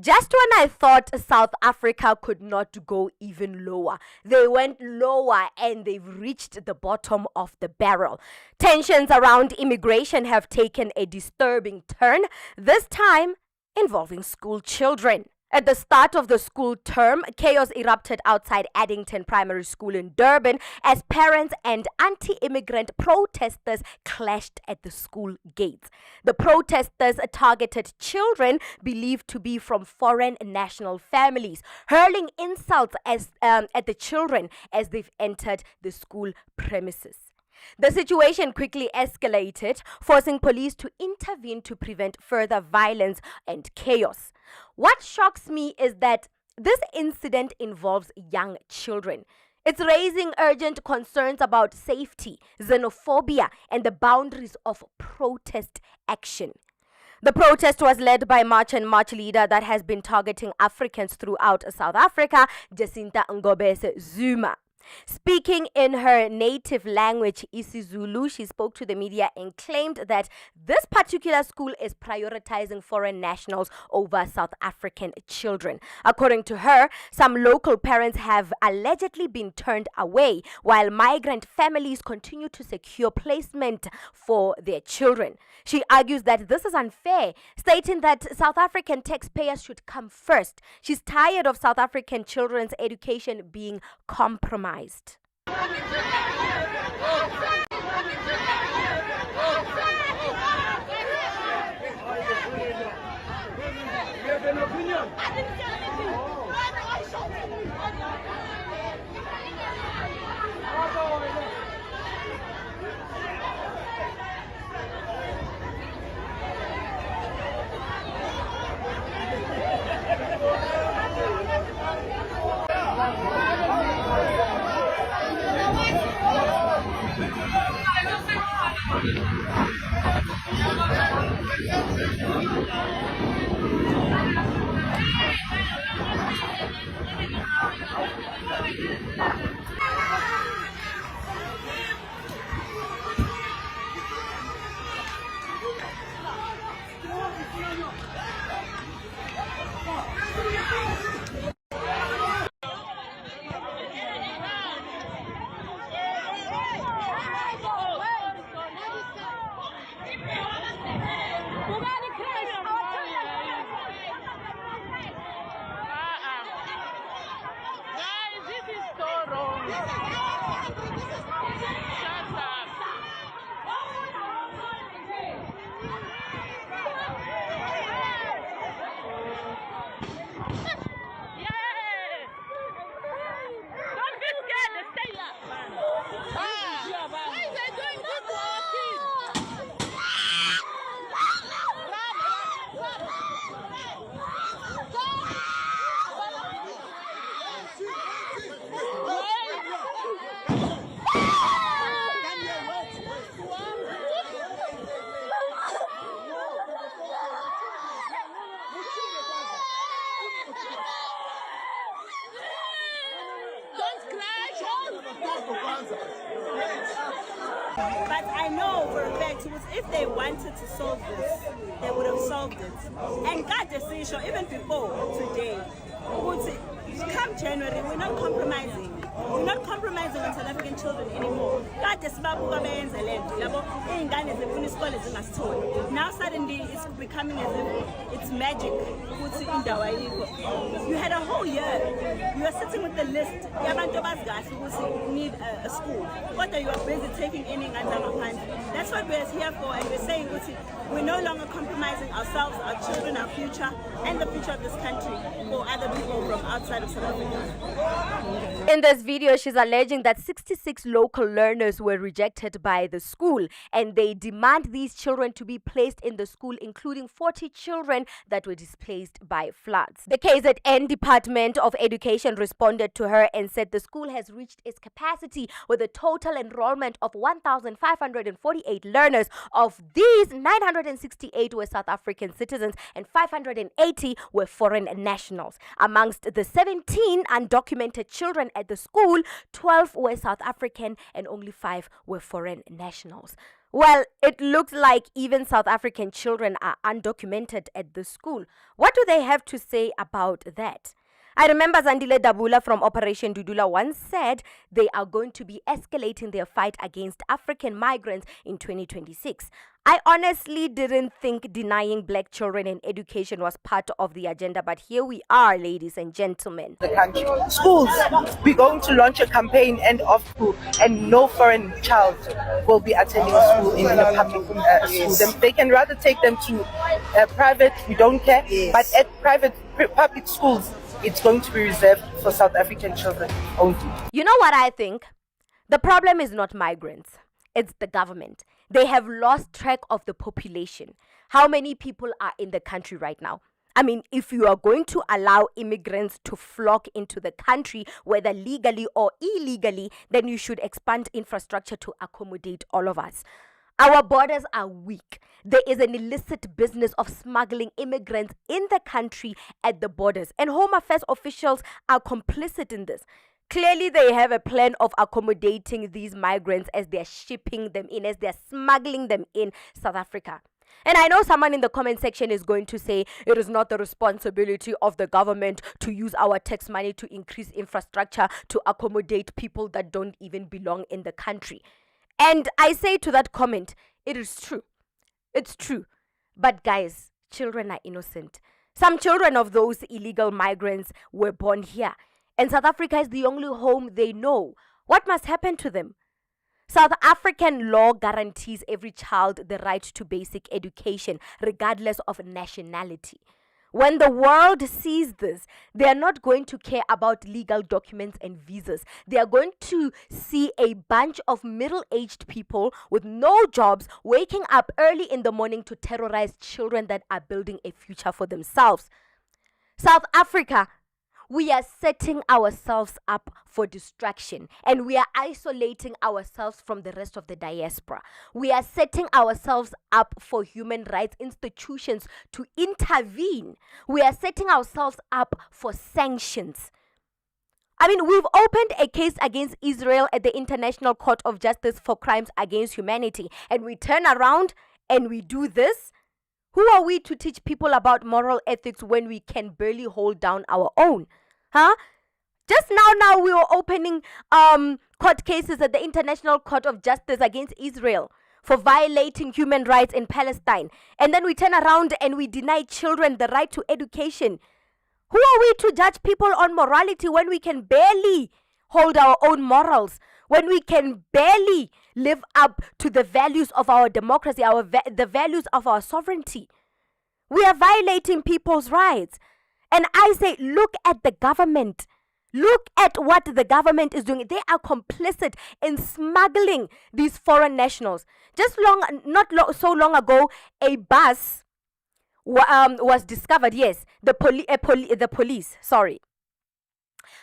Just when I thought South Africa could not go even lower, they went lower and they've reached the bottom of the barrel. Tensions around immigration have taken a disturbing turn, this time involving school children. At the start of the school term, chaos erupted outside Addington Primary School in Durban as parents and anti-immigrant protesters clashed at the school gates. The protesters targeted children believed to be from foreign national families, hurling insults at the children as they've entered the school premises. The situation quickly escalated, forcing police to intervene to prevent further violence and chaos. What shocks me is that this incident involves young children. It's raising urgent concerns about safety, xenophobia, and the boundaries of protest action. The protest was led by March and March leader that has been targeting Africans throughout South Africa, Jacinta Ngobese Zuma. Speaking in her native language, isiZulu, she spoke to the media and claimed that this particular school is prioritizing foreign nationals over South African children. According to her, some local parents have allegedly been turned away, while migrant families continue to secure placement for their children. She argues that this is unfair, stating that South African taxpayers should come first. She's tired of South African children's education being compromised. But I know for a fact if they wanted to solve this, they would have solved it. And God decision, even before today, come January, we're not compromising. We're not compromising on South African children anymore. Now suddenly it's becoming as if it's magic. You had a whole year. You are sitting with the list. You need a school. What are you busy taking any? That's what we're here for, and we're saying we're no longer compromising ourselves, our children, our future, and the future of this country for other people from outside of South Africa. In this video, she's alleging that 66 local learners were rejected by the school, and they demand these children to be placed in the school, including 40 children that were displaced by floods. The KZN Department of Education responded to her and said the school has reached its capacity with a total enrollment of 1,548 learners. Of these, 968 were South African citizens and 580 were foreign nationals. Amongst the 17 undocumented children at the school, 12 were South African and only 5 were foreign nationals. Well, it looks like even South African children are undocumented at the school. What do they have to say about that? I remember Zandile Dabula from Operation Dudula once said they are going to be escalating their fight against African migrants in 2026. I honestly didn't think denying black children an education was part of the agenda, but here we are, ladies and gentlemen. The country. Schools, we're going to launch a campaign end of school, and no foreign child will be attending school in a public school. They can rather take them to private, we don't care, but at public schools, it's going to be reserved for South African children only. You know what I think? The problem is not migrants. It's the government. They have lost track of the population. How many people are in the country right now? I mean, if you are going to allow immigrants to flock into the country, whether legally or illegally, then you should expand infrastructure to accommodate all of us. Our borders are weak. There is an illicit business of smuggling immigrants in the country at the borders, and Home Affairs officials are complicit in this. Clearly, they have a plan of accommodating these migrants as they're shipping them in, as they're smuggling them in South Africa. And I know someone in the comment section is going to say it is not the responsibility of the government to use our tax money to increase infrastructure to accommodate people that don't even belong in the country. And I say to that comment, it is true. It's true. But guys, children are innocent. Some children of those illegal migrants were born here. And South Africa is the only home they know. What must happen to them? South African law guarantees every child the right to basic education, regardless of nationality. When the world sees this, they are not going to care about legal documents and visas. They are going to see a bunch of middle-aged people with no jobs waking up early in the morning to terrorize children that are building a future for themselves. South Africa, we are setting ourselves up for distraction, and we are isolating ourselves from the rest of the diaspora. We are setting ourselves up for human rights institutions to intervene. We are setting ourselves up for sanctions. I mean, we've opened a case against Israel at the International Court of Justice for crimes against humanity, and we turn around and we do this. Who are we to teach people about moral ethics when we can barely hold down our own? Huh? Just now we were opening court cases at the International Court of Justice against Israel for violating human rights in Palestine. And then we turn around and we deny children the right to education. Who are we to judge people on morality when we can barely hold our own morals? When we can barely live up to the values of our democracy, the values of our sovereignty. We are violating people's rights. And I say, look at the government. Look at what the government is doing. They are complicit in smuggling these foreign nationals. So long ago, a bus was discovered. Yes, the police.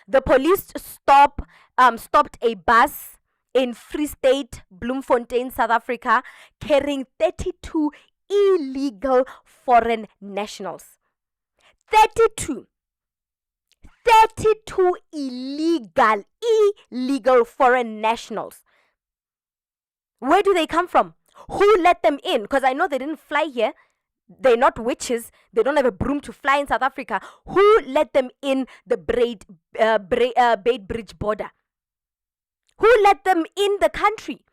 The police stopped a bus in Free State, Bloemfontein, South Africa, carrying 32 illegal foreign nationals. 32 illegal foreign nationals. Where do they come from? Who let them in? Because I know they didn't fly here. They're not witches. They don't have a broom to fly in South Africa. Who let them in the Beitbridge border? Who let them in the country?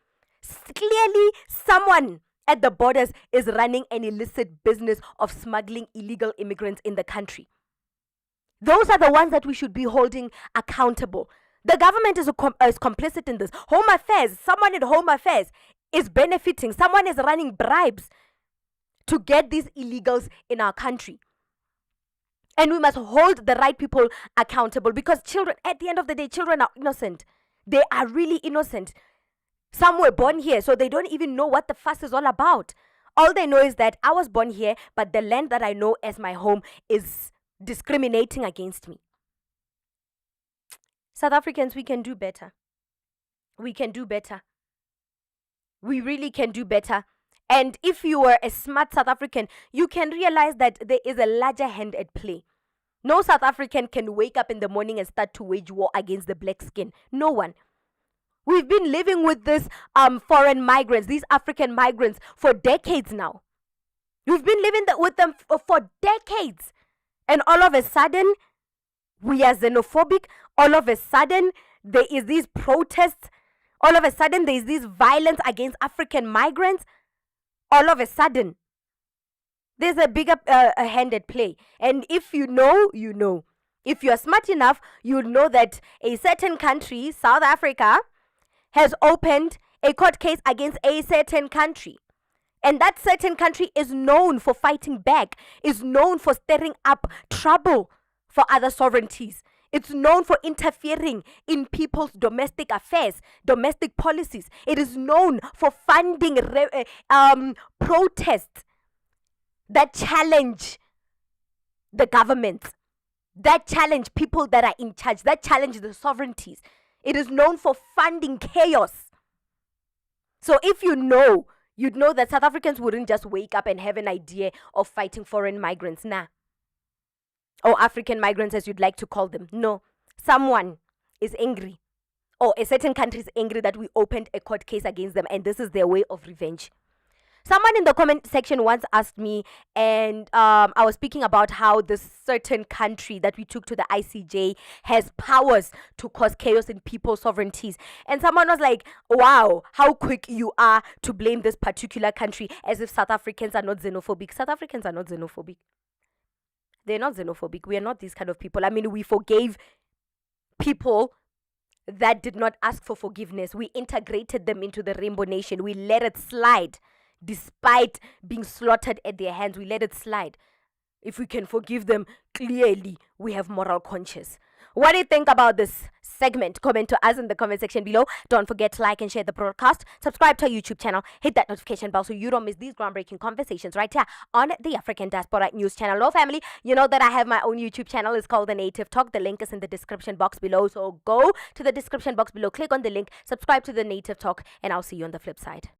Clearly, someone at the borders is running an illicit business of smuggling illegal immigrants in the country. Those are the ones that we should be holding accountable. The government is complicit in this. Home Affairs, someone at Home Affairs is benefiting. Someone is running bribes to get these illegals in our country. And we must hold the right people accountable, because children, at the end of the day, children are innocent. They are really innocent. Some were born here, so they don't even know what the fuss is all about. All they know is that I was born here, but the land that I know as my home is discriminating against me. South Africans, we can do better. We can do better. We really can do better. And if you are a smart South African, you can realize that there is a larger hand at play. No South African can wake up in the morning and start to wage war against the black skin. No one. We've been living with this foreign migrants, these African migrants, for decades now. We've been living with them for decades. And all of a sudden, we are xenophobic. All of a sudden, there is these protests. All of a sudden, there is this violence against African migrants. All of a sudden, there's a bigger hand at play. And if you know, you know. If you're smart enough, you'll know that a certain country, South Africa, has opened a court case against a certain country. And that certain country is known for fighting back, is known for stirring up trouble for other sovereignties. It's known for interfering in people's domestic affairs, domestic policies. It is known for funding protests that challenge the government, that challenge people that are in charge, that challenge the sovereignties. It is known for funding chaos. So if you know, you'd know that South Africans wouldn't just wake up and have an idea of fighting foreign migrants. Nah. Or African migrants, as you'd like to call them. No. Someone is angry. Or a certain country is angry that we opened a court case against them, and this is their way of revenge. Someone in the comment section once asked me, and I was speaking about how this certain country that we took to the ICJ has powers to cause chaos in people's sovereignties. And someone was like, wow, how quick you are to blame this particular country, as if South Africans are not xenophobic. South Africans are not xenophobic. They're not xenophobic. We are not these kind of people. I mean, we forgave people that did not ask for forgiveness. We integrated them into the Rainbow Nation. We let it slide. Despite being slaughtered at their hands, we let it slide. If we can forgive them, clearly we have moral conscience. What do you think about this segment? Comment to us in the comment section below. Don't forget to like and share the broadcast. Subscribe to our YouTube channel. Hit that notification bell so you don't miss these groundbreaking conversations right here on the African Diaspora News channel. Hello, family. You know that I have my own YouTube channel. It's called The Native Talk. The link is in the description box below. So go to the description box below, click on the link, subscribe to The Native Talk, and I'll see you on the flip side.